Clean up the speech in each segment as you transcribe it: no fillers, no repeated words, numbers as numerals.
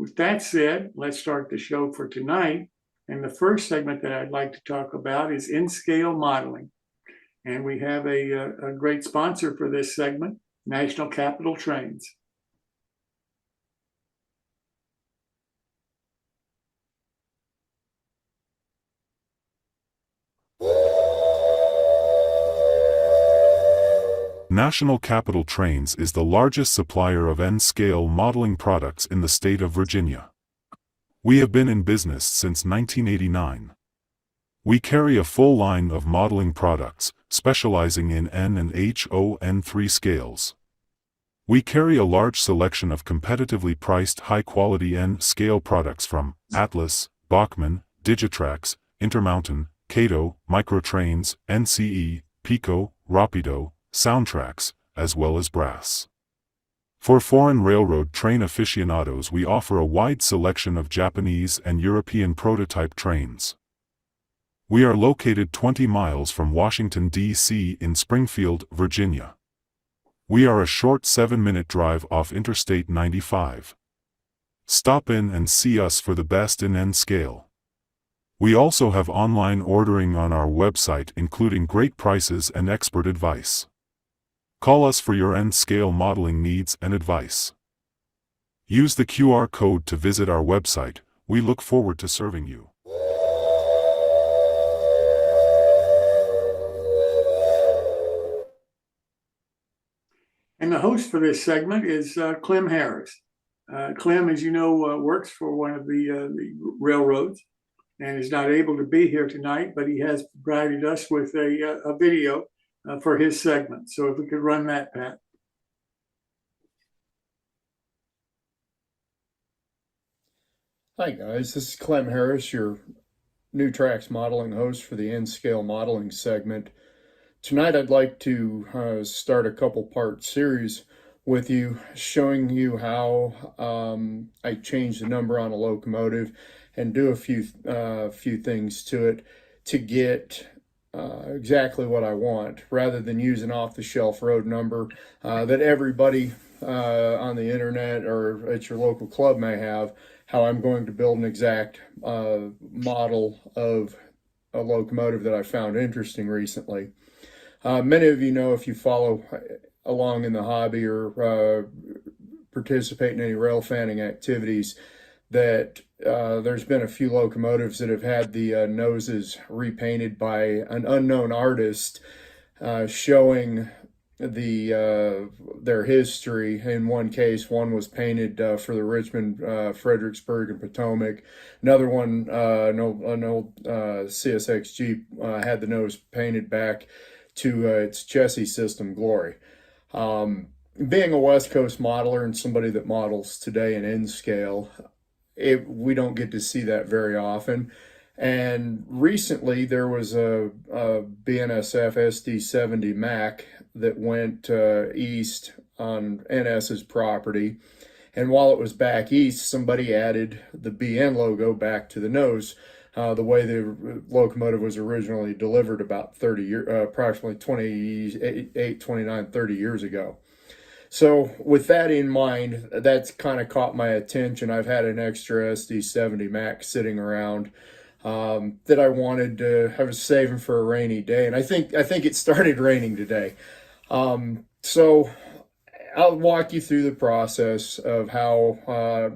with that said, let's start the show for tonight. And the first segment that I'd like to talk about is in-scale modeling. And we have a great sponsor for this segment, National Capital Trains. National Capital Trains is the largest supplier of N-scale modeling products in the state of Virginia. We have been in business since 1989. We carry a full line of modeling products, specializing in N and HO-N3 scales. We carry a large selection of competitively priced high-quality N-scale products from Atlas, Bachmann, Digitrax, Intermountain, Cato, Microtrains, NCE, Pico, Rapido, Soundtracks, as well as brass. For foreign railroad train aficionados, we offer a wide selection of Japanese and European prototype trains. We are located 20 miles from Washington, D.C. in Springfield, Virginia. We are a short 7-minute drive off Interstate 95. Stop in and see us for the best in N-scale. We also have online ordering on our website, including great prices and expert advice. Call us for your N-scale modeling needs and advice. Use the QR code to visit our website. We look forward to serving you. And the host for this segment is Clem Harris. Clem, as you know, works for one of the railroads and is not able to be here tonight, but he has provided us with a video for his segment. So if we could run that, Pat. Hi guys, this is Clem Harris, your New Tracks modeling host for the N-scale modeling segment. Tonight I'd like to start a couple-part series with you, showing you how I change the number on a locomotive and do a few things to it to get exactly what I want, rather than use an off-the-shelf road number that everybody on the internet or at your local club may have. How I'm going to build an exact model of a locomotive that I found interesting recently. Many of you know, if you follow along in the hobby or participate in any rail fanning activities, that there's been a few locomotives that have had the noses repainted by an unknown artist, showing their history. In one case, one was painted for the Richmond, Fredericksburg, and Potomac. Another one, an old CSX Jeep, had the nose painted back to its chassis system glory. Being a West Coast modeler and somebody that models today in N-scale, we don't get to see that very often. And recently there was a BNSF SD70 Mac that went east on NS's property. And while it was back east, somebody added the BN logo back to the nose, the way the locomotive was originally delivered about approximately 30 years ago. So with that in mind, that's kind of caught my attention. I've had an extra SD70 Mac sitting around that I wanted to, I was saving for a rainy day, and I think it started raining today. So I'll walk you through the process of how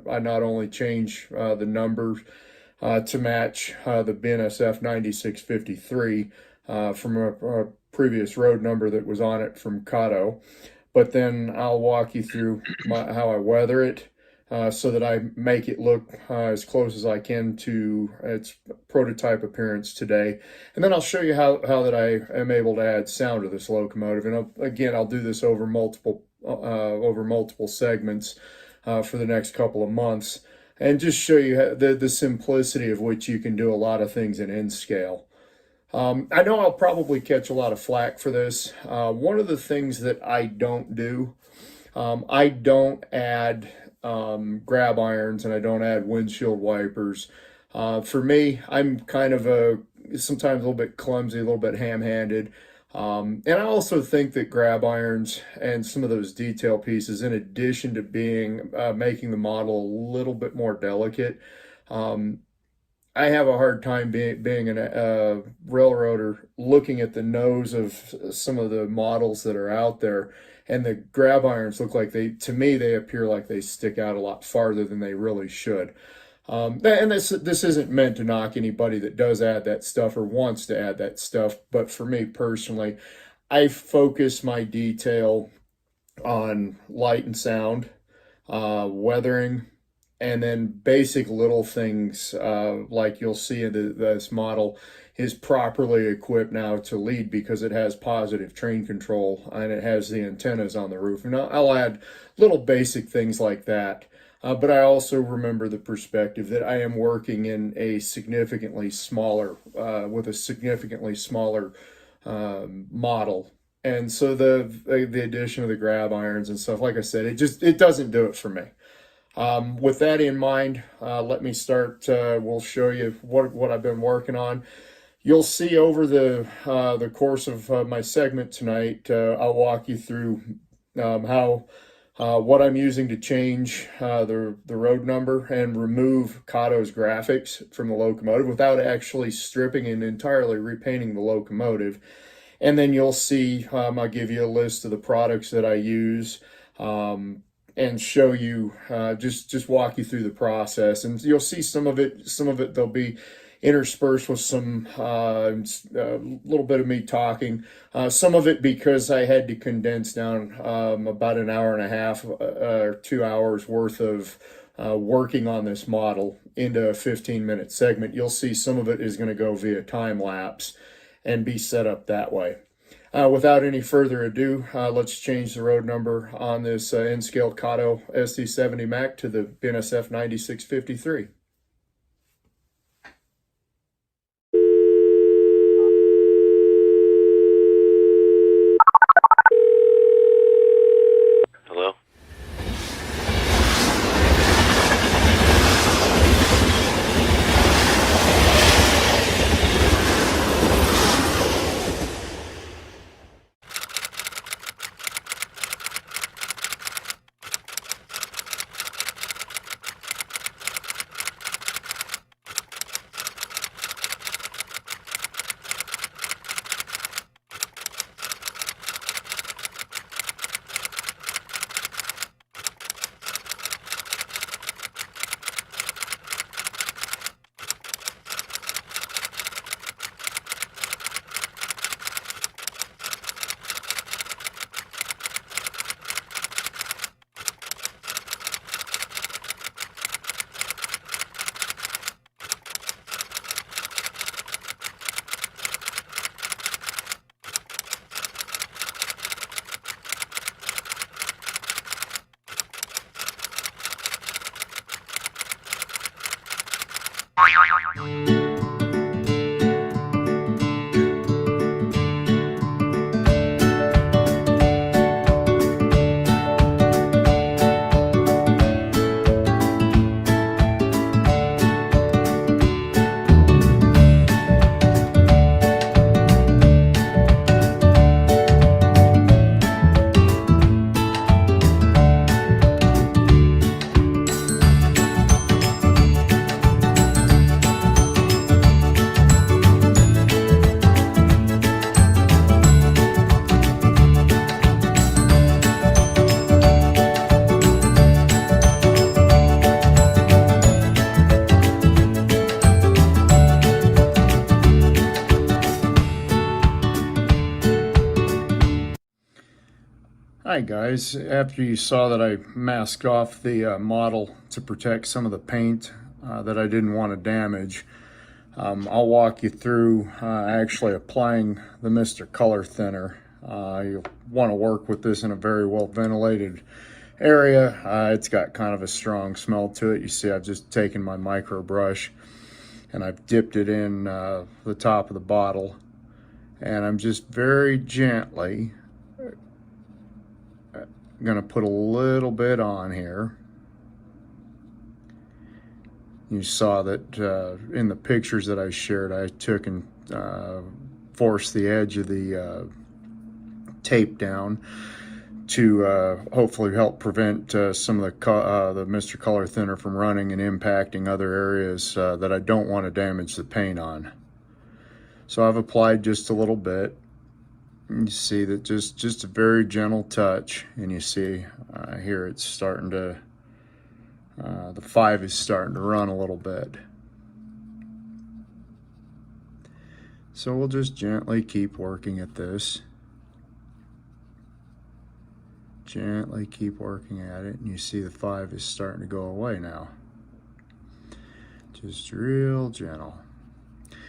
I not only change the numbers to match the BNSF 9653 from a previous road number that was on it from Cato, but then I'll walk you through how I weather it so that I make it look as close as I can to its prototype appearance today. And then I'll show you how that I am able to add sound to this locomotive. And I'll do this over multiple segments for the next couple of months, and just show you the simplicity of which you can do a lot of things in N-scale. I know I'll probably catch a lot of flack for this. One of the things that I don't do, I don't add grab irons, and I don't add windshield wipers. For me, I'm kind of sometimes a little bit clumsy, a little bit ham-handed. And I also think that grab irons and some of those detail pieces, in addition to being making the model a little bit more delicate, um, I have a hard time being a railroader looking at the nose of some of the models that are out there, and the grab irons look like to me, they appear like they stick out a lot farther than they really should. And this isn't meant to knock anybody that does add that stuff or wants to add that stuff, but for me personally, I focus my detail on light and sound, weathering, and then basic little things like you'll see in this model is properly equipped now to lead because it has positive train control and it has the antennas on the roof. And I'll add little basic things like that. But I also remember the perspective that I am working in a significantly smaller, with a significantly smaller model. And so the addition of the grab irons and stuff, like I said, it doesn't do it for me. With that in mind, let me start. We'll show you what I've been working on. You'll see over the course of my segment tonight, I'll walk you through how what I'm using to change the road number and remove Cato's graphics from the locomotive without actually stripping and entirely repainting the locomotive. And then you'll see, I'll give you a list of the products that I use, and show you, just walk you through the process. And you'll see some of it there'll be interspersed with some, little bit of me talking. Some of it because I had to condense down about an hour and a half or 2 hours worth of working on this model into a 15-minute segment. You'll see some of it is going to go via time lapse and be set up that way. Without any further ado, let's change the road number on this N-scale Cato SD70 Mac to the BNSF 9653. Hello? Hi guys, after you saw that I masked off the model to protect some of the paint that I didn't want to damage, I'll walk you through actually applying the Mr. Color Thinner. You'll want to work with this in a very well ventilated area. It's got kind of a strong smell to it. You see I've just taken my micro brush and I've dipped it in the top of the bottle, and I'm just very gently going to put a little bit on here. You saw that in the pictures that I shared, I took and forced the edge of the tape down to hopefully help prevent some of the Mr. Color Thinner from running and impacting other areas that I don't want to damage the paint on. So I've applied just a little bit. You see that just a very gentle touch, and you see here it's starting to, the 5 is starting to run a little bit. So we'll just gently keep working at this. Gently keep working at it, and you see the 5 is starting to go away now. Just real gentle.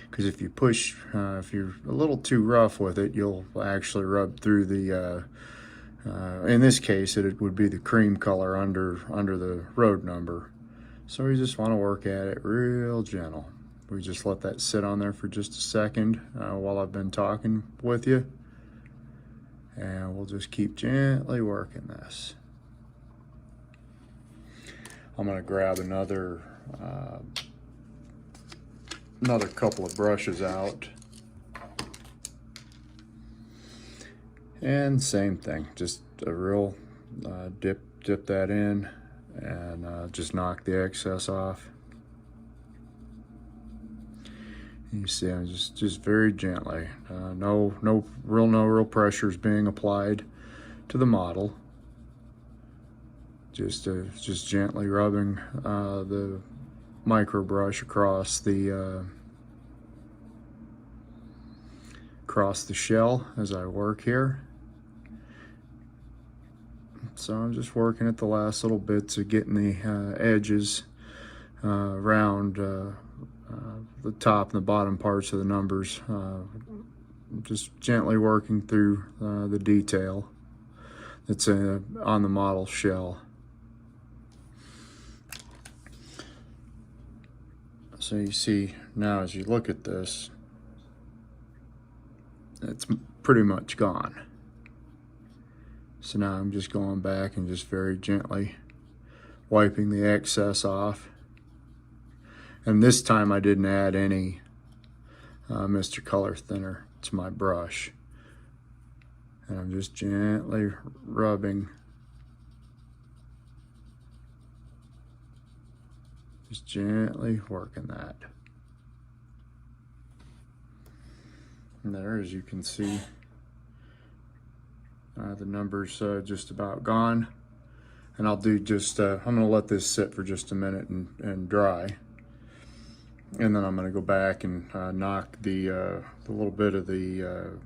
Because if you push, if you're a little too rough with it, you'll actually rub through the, in this case, it would be the cream color under the road number. So we just want to work at it real gentle. We just let that sit on there for just a second while I've been talking with you. And we'll just keep gently working this. I'm going to grab another couple of brushes out, and same thing, just a real dip that in, and just knock the excess off. You see, I'm just very gently, no real pressure is being applied to the model. Just gently rubbing the micro brush across the shell as I work here. So I'm just working at the last little bits of getting the edges around the top and the bottom parts of the numbers. Just gently working through the detail that's on the model shell. So you see now as you look at this, it's pretty much gone. So now I'm just going back and just very gently wiping the excess off. And this time I didn't add any Mr. Color Thinner to my brush. And I'm just gently rubbing, just gently working that. And there, as you can see, the number's just about gone. And I'll do just, I'm gonna let this sit for just a minute and dry. And then I'm gonna go back and knock the little bit of the,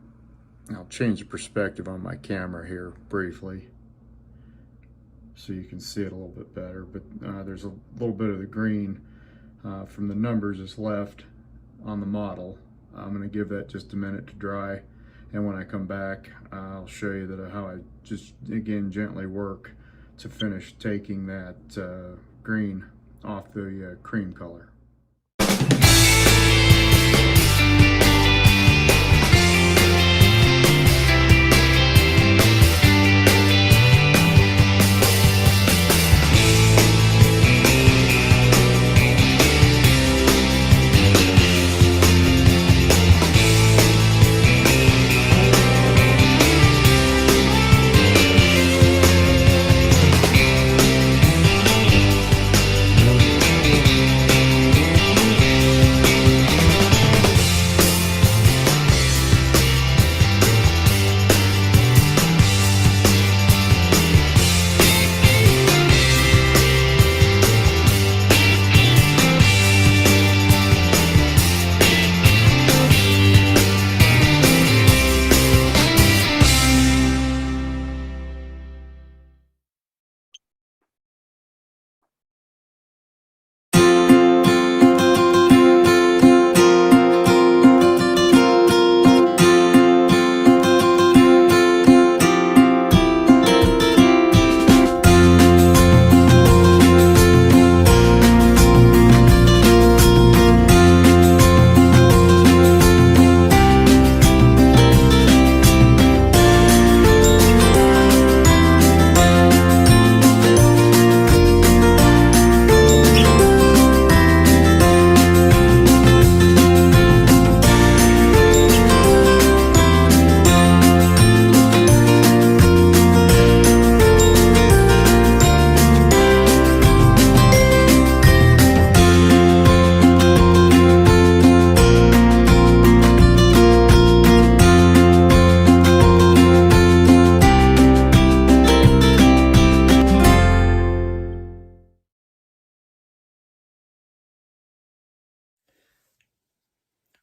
I'll change the perspective on my camera here briefly so you can see it a little bit better. But there's a little bit of the green from the numbers that's left on the model. I'm going to give that just a minute to dry, and when I come back I'll show you that how I just again gently work to finish taking that green off the cream color.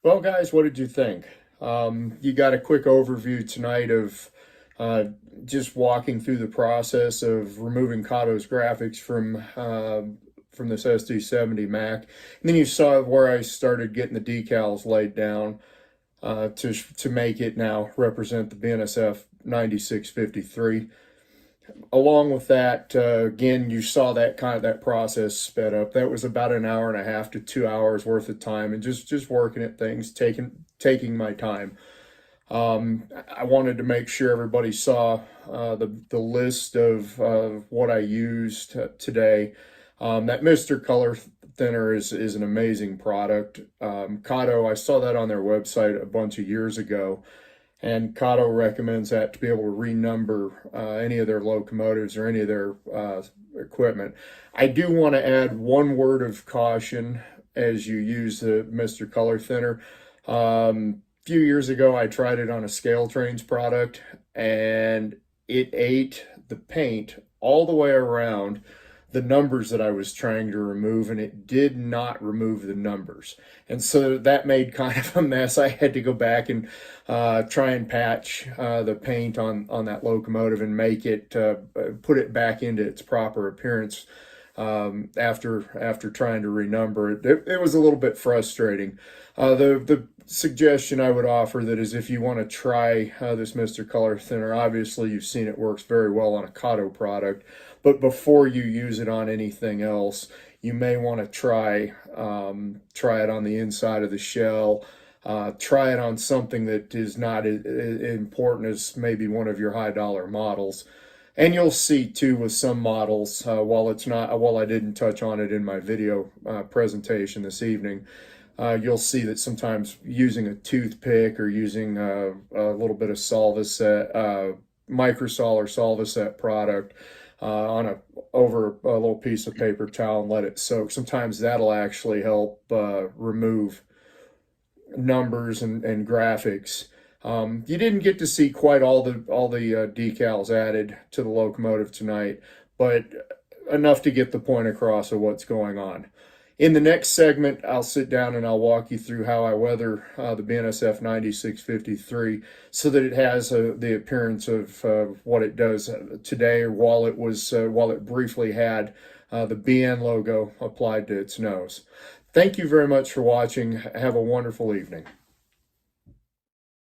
Well, guys, what did you think? You got a quick overview tonight of uh, just walking through the process of removing Kato's graphics from this SD70 Mac. And then you saw where I started getting the decals laid down to make it now represent the BNSF 9653. Along with that, again, you saw that process sped up. That was about an hour and a half to 2 hours worth of time, and just working at things, taking my time. I wanted to make sure everybody saw the list of what I used today. That Mr. Color Thinner is an amazing product. Kato, I saw that on their website a bunch of years ago. And Kato recommends that to be able to renumber any of their locomotives or any of their equipment. I do want to add one word of caution as you use the Mr. Color Thinner. A few years ago, I tried it on a Scale Trains product, and it ate the paint all the way around the numbers that I was trying to remove, and it did not remove the numbers. And so that made kind of a mess. I had to go back and try and patch the paint on that locomotive and make it, put it back into its proper appearance after trying to renumber it. It was a little bit frustrating. The suggestion I would offer that is if you want to try this Mr. Color Thinner, obviously you've seen it works very well on a Kato product, but before you use it on anything else, you may want to try it on the inside of the shell. Try it on something that is not as important as maybe one of your high dollar models. And you'll see too with some models, while I didn't touch on it in my video presentation this evening, you'll see that sometimes using a toothpick or using a little bit of Solvaset, Microsol or Solvaset product over a little piece of paper towel and let it soak. Sometimes that'll actually help remove numbers and graphics. You didn't get to see quite all the decals added to the locomotive tonight, but enough to get the point across of what's going on. In the next segment, I'll sit down and I'll walk you through how I weather the BNSF 9653 so that it has the appearance of what it does today, while it briefly had the BN logo applied to its nose. Thank you very much for watching. Have a wonderful evening.